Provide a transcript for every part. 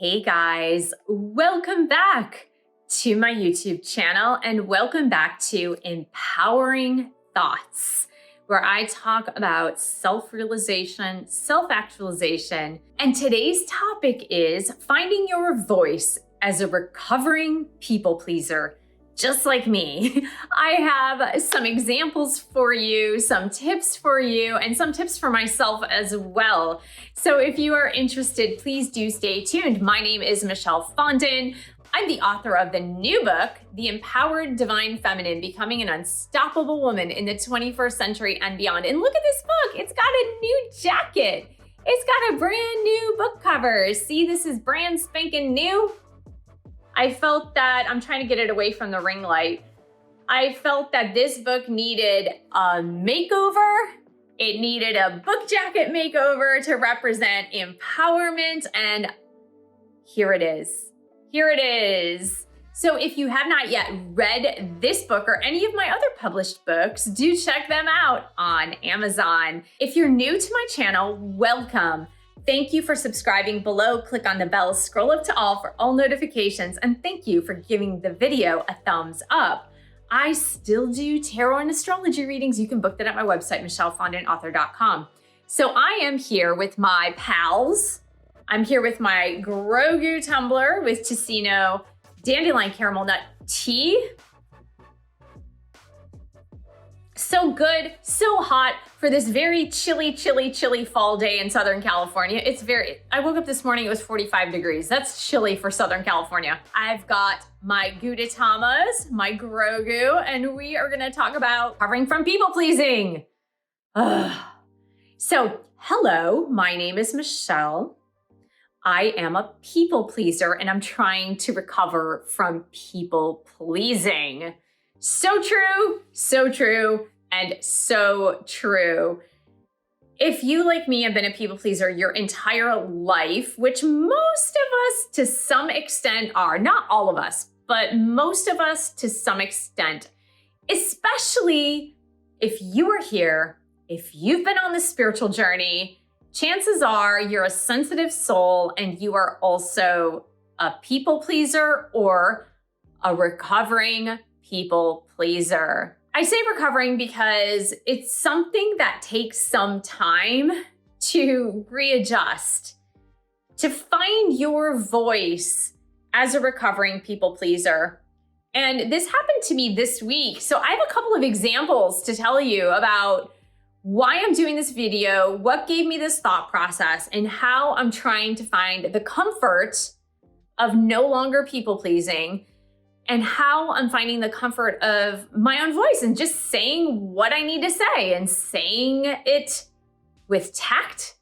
Hey guys, welcome back to my YouTube channel and welcome back to Empowering Thoughts, where I talk about self-realization, self-actualization, and today's topic is finding your voice as a recovering people pleaser. Just like me, I have some examples for you, some tips for you, and some tips for myself as well. So if you are interested, please do stay tuned. My name is Michelle Fondin. I'm the author of the new book, The Empowered Divine Feminine, Becoming an Unstoppable Woman in the 21st Century and Beyond. And look at this book. It's got a new jacket. It's got a brand new book cover. See, this is brand spanking new. I felt that, I'm trying to get it away from the ring light. I felt that this book needed a makeover. It needed a book jacket makeover to represent empowerment, and here it is. Here it is. So if you have not yet read this book or any of my other published books, do check them out on Amazon. If you're new to my channel, welcome. Thank you for subscribing below. Click on the bell, scroll up to all for all notifications, and thank you for giving the video a thumbs up. I still do tarot and astrology readings. You can book that at my website, michellefondinauthor.com. So I am here with my pals. I'm here with my Grogu tumbler with Ticino Dandelion Caramel Nut Tea. So good, so hot for this very chilly fall day in Southern California. I woke up this morning, it was 45 degrees. That's chilly for Southern California. I've got my Gudatamas, my Grogu, and we are gonna talk about recovering from people pleasing. So, hello, my name is Michelle. I am a people pleaser and I'm trying to recover from people pleasing. So true, and so true. If you, like me, have been a people pleaser your entire life, which most of us to some extent are, not all of us, but most of us to some extent, especially if you are here, if you've been on the spiritual journey, chances are you're a sensitive soul and you are also a people pleaser or a recovering people pleaser. I say recovering because it's something that takes some time to readjust, to find your voice as a recovering people pleaser. And this happened to me this week. So I have a couple of examples to tell you about why I'm doing this video, what gave me this thought process, and how I'm trying to find the comfort of no longer people pleasing, and how I'm finding the comfort of my own voice and just saying what I need to say and saying it with tact,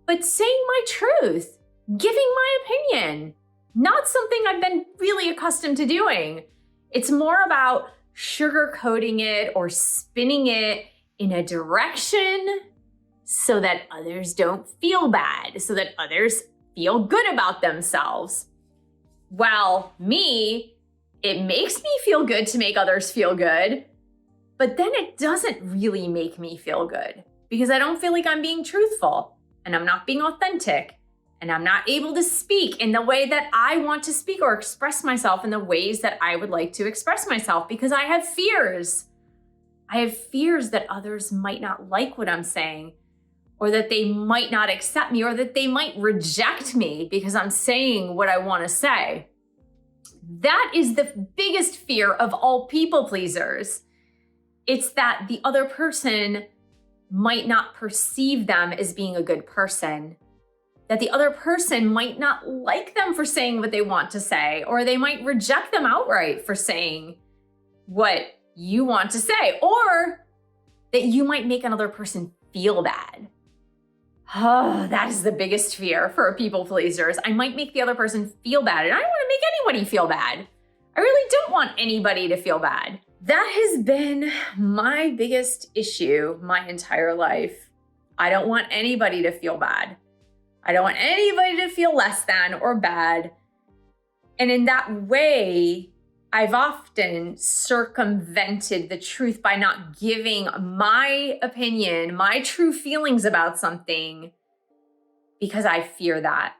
but saying my truth, giving my opinion, not something I've been really accustomed to doing. It's more about sugarcoating it or spinning it in a direction so that others don't feel bad, so that others feel good about themselves. While it makes me feel good to make others feel good, but then it doesn't really make me feel good because I don't feel like I'm being truthful and I'm not being authentic and I'm not able to speak in the way that I want to speak or express myself in the ways that I would like to express myself because I have fears. I have fears that others might not like what I'm saying, or that they might not accept me, or that they might reject me because I'm saying what I want to say. That is the biggest fear of all people pleasers. It's that the other person might not perceive them as being a good person, that the other person might not like them for saying what they want to say, or they might reject them outright for saying what you want to say, or that you might make another person feel bad. Oh, that is the biggest fear for people pleasers. I might make the other person feel bad, and I don't want to make anybody feel bad. I really don't want anybody to feel bad. That has been my biggest issue my entire life. I don't want anybody to feel bad. I don't want anybody to feel less than or bad. And in that way, I've often circumvented the truth by not giving my opinion, my true feelings about something, because I fear that.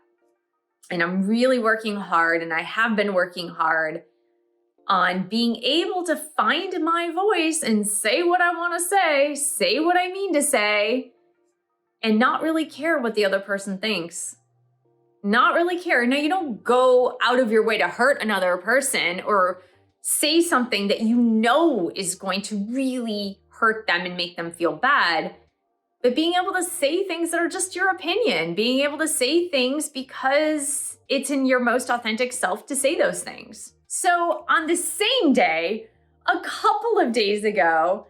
And I'm really working hard, and I have been working hard on being able to find my voice and say what I want to say what I mean to say, and not really care what the other person thinks. Not really care. Now, you don't go out of your way to hurt another person or say something that you know is going to really hurt them and make them feel bad. But being able to say things that are just your opinion, being able to say things because it's in your most authentic self to say those things. So on the same day, a couple of days ago,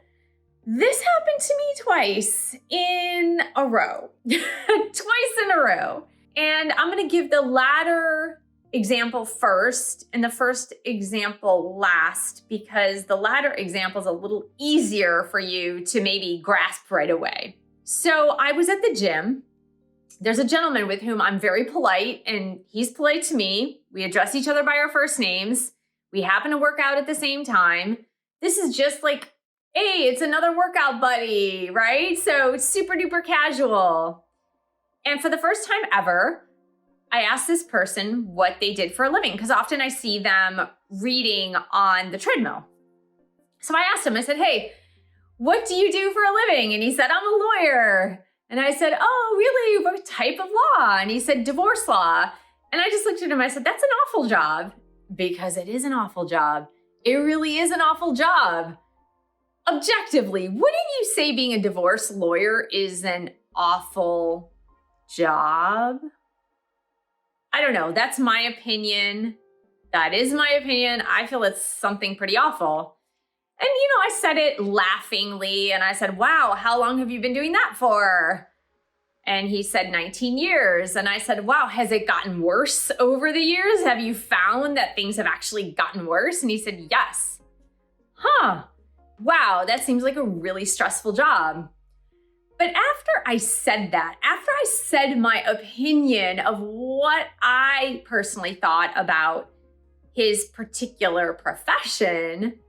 this happened to me twice in a row. Twice in a row. And I'm going to give the latter example first and the first example last, because the latter example is a little easier for you to maybe grasp right away. So I was at the gym. There's a gentleman with whom I'm very polite, and he's polite to me. We address each other by our first names. We happen to work out at the same time. This is just like, hey, it's another workout buddy, right? So it's super duper casual. And for the first time ever, I asked this person what they did for a living, because often I see them reading on the treadmill. So I asked him, I said, hey, what do you do for a living? And he said, I'm a lawyer. And I said, oh, really? What type of law? And he said, divorce law. And I just looked at him, I said, that's an awful job. Because it is an awful job. It really is an awful job. Objectively, wouldn't you say being a divorce lawyer is an awful job? I don't know. That's my opinion. That is my opinion. I feel it's something pretty awful. And, I said it laughingly, and I said, wow, how long have you been doing that for? And he said 19 years. And I said, wow, has it gotten worse over the years? Have you found that things have actually gotten worse? And he said, yes. Huh. Wow, that seems like a really stressful job. But after I said that, after I said my opinion of what I personally thought about his particular profession,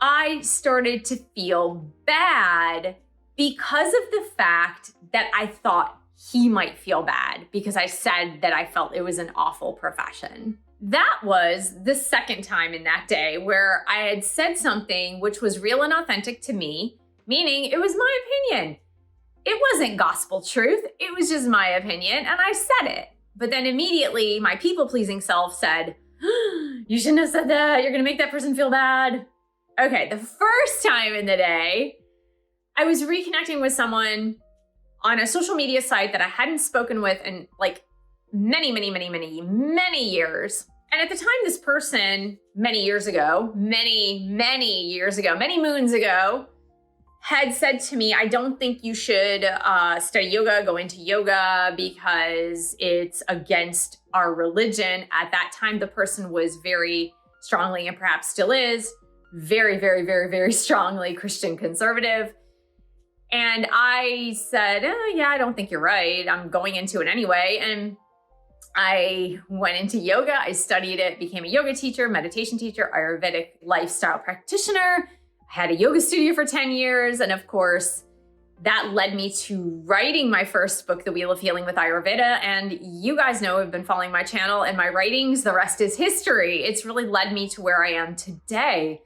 I started to feel bad because of the fact that I thought he might feel bad because I said that I felt it was an awful profession. That was the second time in that day where I had said something which was real and authentic to me, meaning it was my opinion. It wasn't gospel truth. It was just my opinion, and I said it. But then immediately my people-pleasing self said, you shouldn't have said that. You're going to make that person feel bad. Okay, the first time in the day, I was reconnecting with someone on a social media site that I hadn't spoken with in like many years. And at the time, this person, many moons ago, had said to me, I don't think you should study yoga, go into yoga because it's against our religion. At that time, the person was very strongly, and perhaps still is, very strongly Christian conservative. And I said, yeah, I don't think you're right. I'm going into it anyway. And I went into yoga. I studied it, became a yoga teacher, meditation teacher, Ayurvedic lifestyle practitioner. I had a yoga studio for 10 years. And of course, that led me to writing my first book, The Wheel of Healing with Ayurveda. And you guys know, have been following my channel and my writings. The rest is history. It's really led me to where I am today.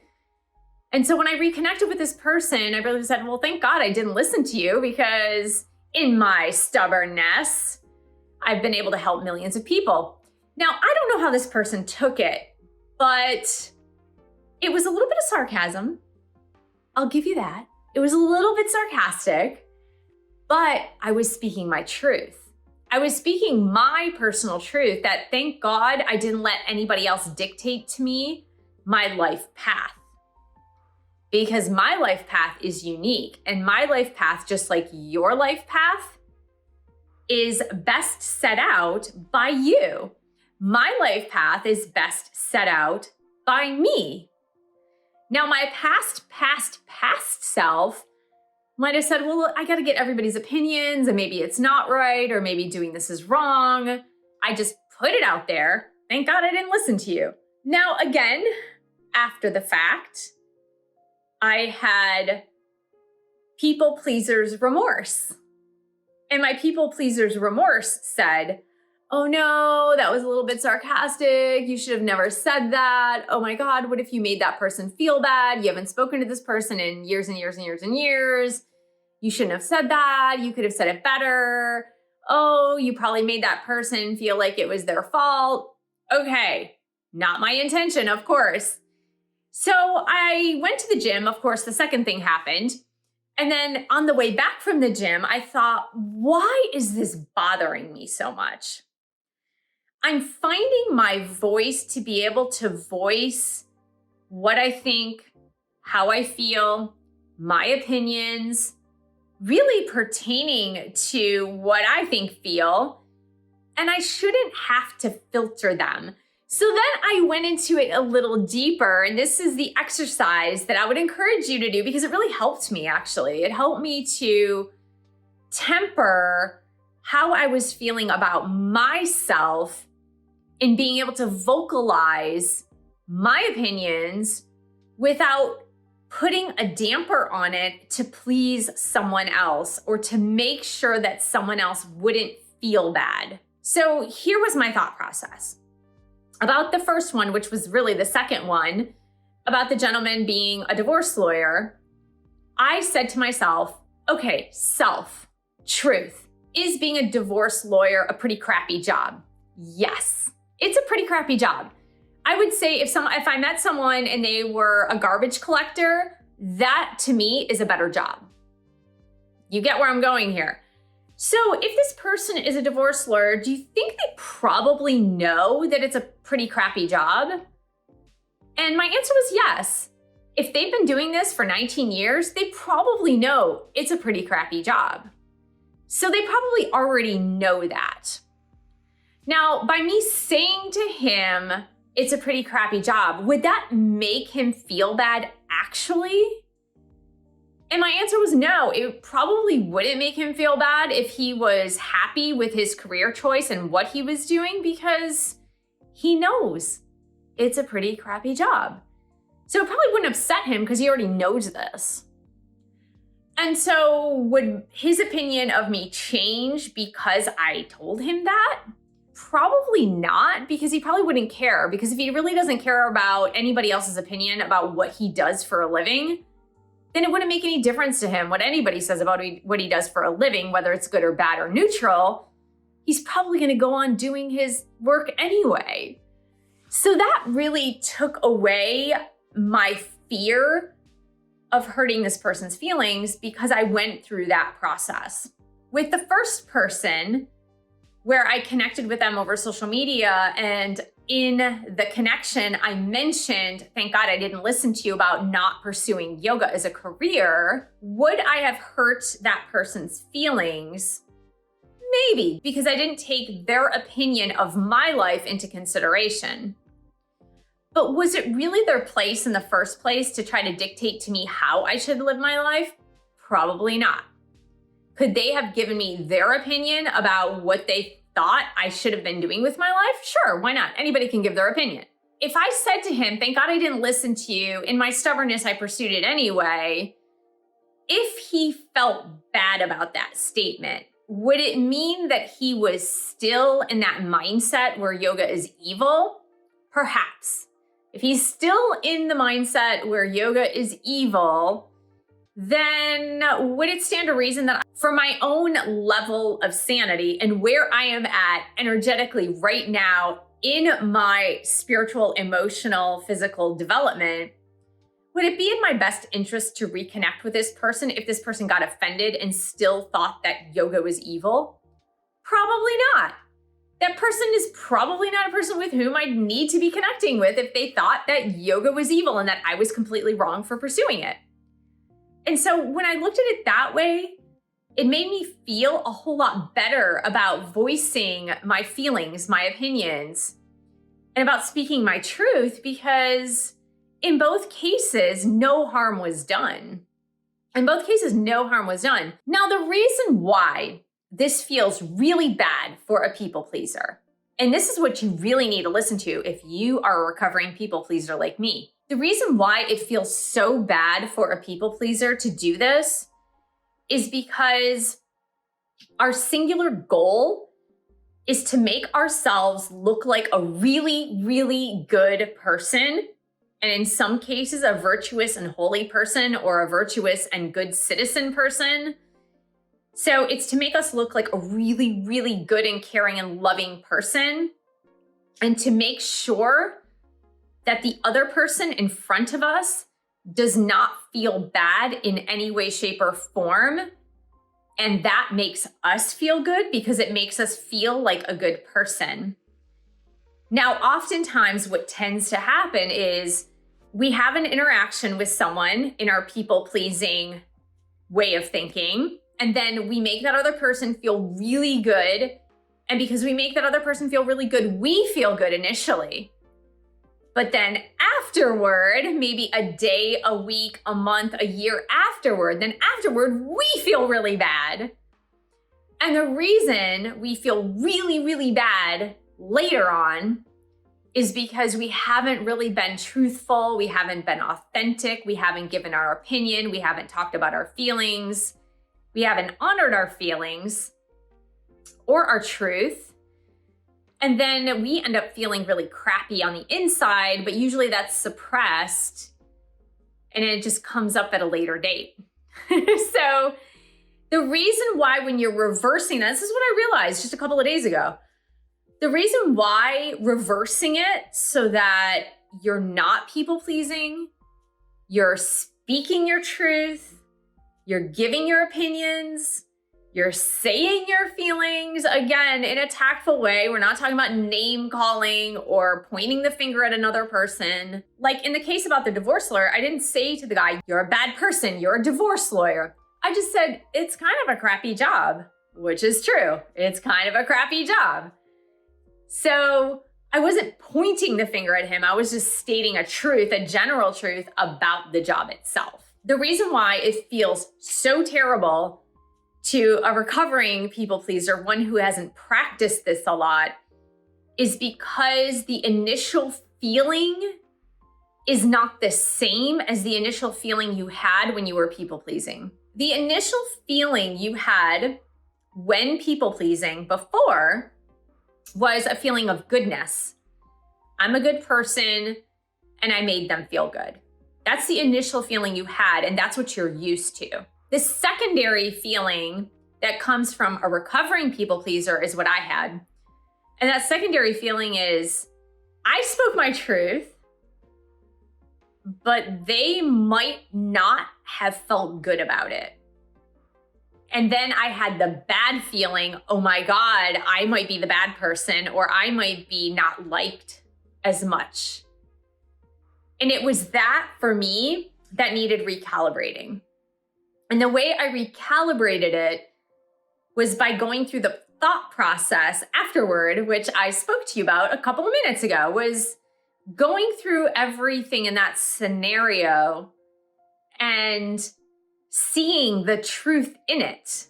And so when I reconnected with this person, I really said, well, thank God I didn't listen to you, because in my stubbornness, I've been able to help millions of people. Now, I don't know how this person took it, but it was a little bit of sarcasm. I'll give you that. It was a little bit sarcastic, but I was speaking my truth. I was speaking my personal truth that thank God I didn't let anybody else dictate to me my life path. Because my life path is unique, and my life path, just like your life path, is best set out by you. My life path is best set out by me. Now, my past self might have said, well, I got to get everybody's opinions, and maybe it's not right, or maybe doing this is wrong. I just put it out there. Thank God I didn't listen to you. Now, again, after the fact, I had people pleasers remorse. And my people pleasers remorse said, oh no, that was a little bit sarcastic. You should have never said that. Oh my God, what if you made that person feel bad? You haven't spoken to this person in years and years and years and years. You shouldn't have said that. You could have said it better. Oh, you probably made that person feel like it was their fault. Okay, not my intention, of course. So I went to the gym. Of course, the second thing happened. And then on the way back from the gym, I thought, why is this bothering me so much? I'm finding my voice to be able to voice what I think, how I feel, my opinions, really pertaining to what I think, feel, and I shouldn't have to filter them. So then I went into it a little deeper, and this is the exercise that I would encourage you to do because it really helped me, actually. It helped me to temper how I was feeling about myself in being able to vocalize my opinions without putting a damper on it to please someone else or to make sure that someone else wouldn't feel bad. So here was my thought process. About the first one, which was really the second one, about the gentleman being a divorce lawyer, I said to myself, okay, truth. Is being a divorce lawyer a pretty crappy job? Yes, it's a pretty crappy job. I would say if I met someone and they were a garbage collector, that to me is a better job. You get where I'm going here. So if this person is a divorce lawyer, do you think they probably know that it's a pretty crappy job? And my answer was yes. If they've been doing this for 19 years, they probably know it's a pretty crappy job. So they probably already know that. Now, by me saying to him, it's a pretty crappy job, would that make him feel bad actually? And my answer was no. It probably wouldn't make him feel bad if he was happy with his career choice and what he was doing because he knows it's a pretty crappy job. So it probably wouldn't upset him because he already knows this. And so would his opinion of me change because I told him that? Probably not, because he probably wouldn't care. Because if he really doesn't care about anybody else's opinion about what he does for a living, then it wouldn't make any difference to him what anybody says about what he does for a living, whether it's good or bad or neutral. He's probably going to go on doing his work anyway. So that really took away my fear of hurting this person's feelings because I went through that process. With the first person, where I connected with them over social media, and in the connection, I mentioned, thank God I didn't listen to you, about not pursuing yoga as a career. Would I have hurt that person's feelings? Maybe, because I didn't take their opinion of my life into consideration. But was it really their place in the first place to try to dictate to me how I should live my life? Probably not. Could they have given me their opinion about what they thought I should have been doing with my life? Sure, why not? Anybody can give their opinion. If I said to him, thank God I didn't listen to you, in my stubbornness, I pursued it anyway, if he felt bad about that statement, would it mean that he was still in that mindset where yoga is evil? Perhaps. If he's still in the mindset where yoga is evil, then would it stand to reason that for my own level of sanity and where I am at energetically right now in my spiritual, emotional, physical development, would it be in my best interest to reconnect with this person if this person got offended and still thought that yoga was evil? Probably not. That person is probably not a person with whom I'd need to be connecting with if they thought that yoga was evil and that I was completely wrong for pursuing it. And so when I looked at it that way, it made me feel a whole lot better about voicing my feelings, my opinions, and about speaking my truth, because in both cases, no harm was done. In both cases, no harm was done. Now, the reason why this feels really bad for a people pleaser, and this is what you really need to listen to if you are a recovering people pleaser like me. The reason why it feels so bad for a people pleaser to do this is because our singular goal is to make ourselves look like a really, really good person. And in some cases, a virtuous and holy person, or a virtuous and good citizen person. So it's to make us look like a really, really good and caring and loving person, and to make sure that the other person in front of us does not feel bad in any way, shape, or form. And that makes us feel good because it makes us feel like a good person. Now, oftentimes what tends to happen is we have an interaction with someone in our people-pleasing way of thinking, and then we make that other person feel really good. And because we make that other person feel really good, we feel good initially. But then afterward, maybe a day, a week, a month, a year afterward, we feel really bad. And the reason we feel really, really bad later on is because we haven't really been truthful, we haven't been authentic, we haven't given our opinion, we haven't talked about our feelings, we haven't honored our feelings or our truth. And then we end up feeling really crappy on the inside, but usually that's suppressed and it just comes up at a later date. So the reason why when you're reversing this is what I realized just a couple of days ago. The reason why reversing it so that you're not people pleasing, you're speaking your truth, you're giving your opinions, you're saying your feelings, again, in a tactful way. We're not talking about name calling or pointing the finger at another person. Like in the case about the divorce lawyer, I didn't say to the guy, you're a bad person, you're a divorce lawyer. I just said, it's kind of a crappy job, which is true. It's kind of a crappy job. So I wasn't pointing the finger at him. I was just stating a truth, a general truth about the job itself. The reason why it feels so terrible to a recovering people pleaser, one who hasn't practiced this a lot, is because the initial feeling is not the same as the initial feeling you had when you were people pleasing. The initial feeling you had when people pleasing before was a feeling of goodness. I'm a good person and I made them feel good. That's the initial feeling you had, and that's what you're used to. The secondary feeling that comes from a recovering people pleaser is what I had. And that secondary feeling is, I spoke my truth, but they might not have felt good about it. And then I had the bad feeling, oh my God, I might be the bad person, or I might be not liked as much. And it was that, for me, that needed recalibrating. And the way I recalibrated it was by going through the thought process afterward, which I spoke to you about a couple of minutes ago, was going through everything in that scenario and seeing the truth in it.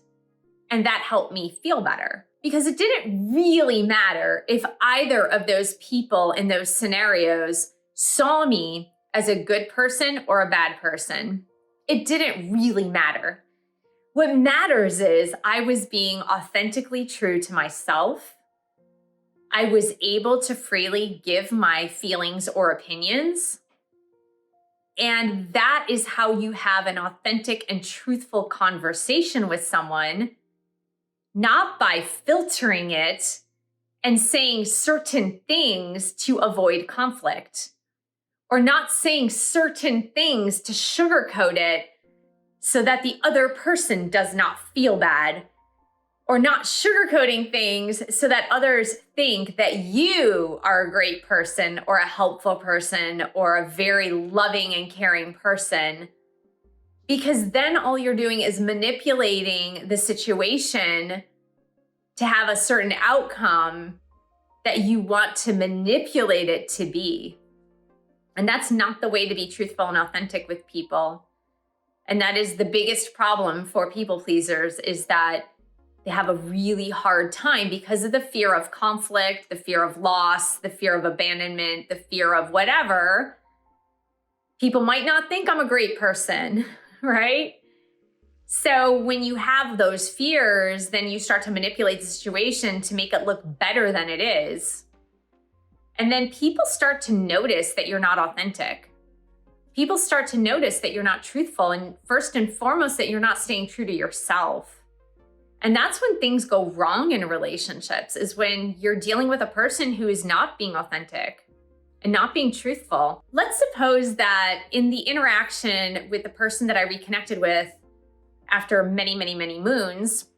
And that helped me feel better, because it didn't really matter if either of those people in those scenarios saw me as a good person or a bad person. It didn't really matter. What matters is I was being authentically true to myself. I was able to freely give my feelings or opinions. And that is how you have an authentic and truthful conversation with someone, not by filtering it and saying certain things to avoid conflict, or not saying certain things to sugarcoat it so that the other person does not feel bad, or not sugarcoating things so that others think that you are a great person or a helpful person or a very loving and caring person. Because then all you're doing is manipulating the situation to have a certain outcome that you want to manipulate it to be. And that's not the way to be truthful and authentic with people. And that is the biggest problem for people pleasers, is that they have a really hard time because of the fear of conflict, the fear of loss, the fear of abandonment, the fear of whatever. People might not think I'm a great person, right? So when you have those fears, then you start to manipulate the situation to make it look better than it is. And then people start to notice that you're not authentic. People start to notice that you're not truthful, and first and foremost, that you're not staying true to yourself. And that's when things go wrong in relationships, is when you're dealing with a person who is not being authentic and not being truthful. Let's suppose that in the interaction with the person that I reconnected with after many, many, many moons,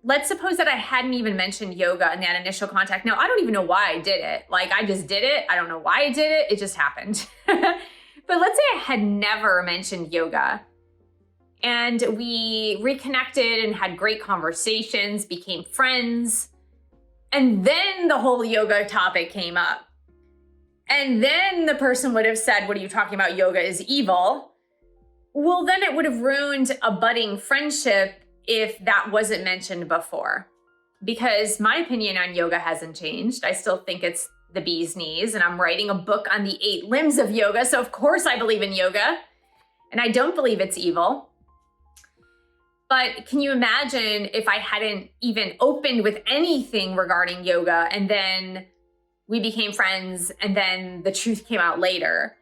let's suppose that I hadn't even mentioned yoga in that initial contact. Now, I don't even know why I did it. Like, I just did it. I don't know why I did it. It just happened. But let's say I had never mentioned yoga, and we reconnected and had great conversations, became friends, and then the whole yoga topic came up. And then the person would have said, "What are you talking about? Yoga is evil." Well, then it would have ruined a budding friendship if that wasn't mentioned before. Because my opinion on yoga hasn't changed. I still think it's the bee's knees, and I'm writing a book on the 8 limbs of yoga. So of course I believe in yoga, and I don't believe it's evil. But can you imagine if I hadn't even opened with anything regarding yoga, and then we became friends, and then the truth came out later?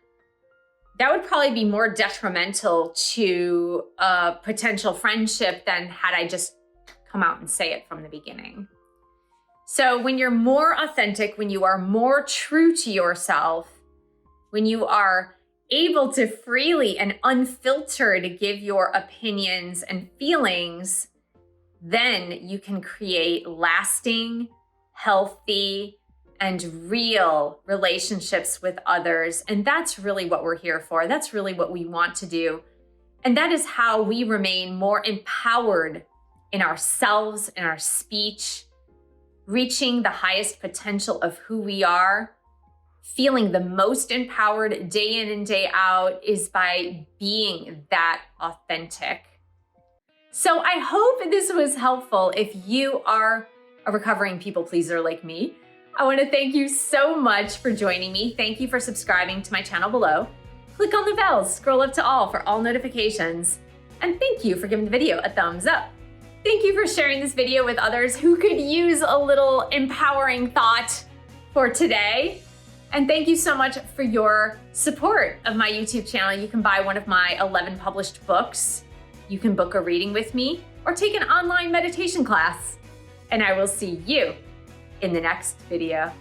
That would probably be more detrimental to a potential friendship than had I just come out and say it from the beginning. So when you're more authentic, when you are more true to yourself, when you are able to freely and unfiltered give your opinions and feelings, then you can create lasting, healthy, and real relationships with others. And that's really what we're here for. That's really what we want to do. And that is how we remain more empowered in ourselves, in our speech, reaching the highest potential of who we are. Feeling the most empowered day in and day out is by being that authentic. So I hope this was helpful. If you are a recovering people pleaser like me, I want to thank you so much for joining me. Thank you for subscribing to my channel below. Click on the bell, scroll up to all for all notifications. And thank you for giving the video a thumbs up. Thank you for sharing this video with others who could use a little empowering thought for today. And thank you so much for your support of my YouTube channel. You can buy one of my 11 published books. You can book a reading with me or take an online meditation class. And I will see you in the next video.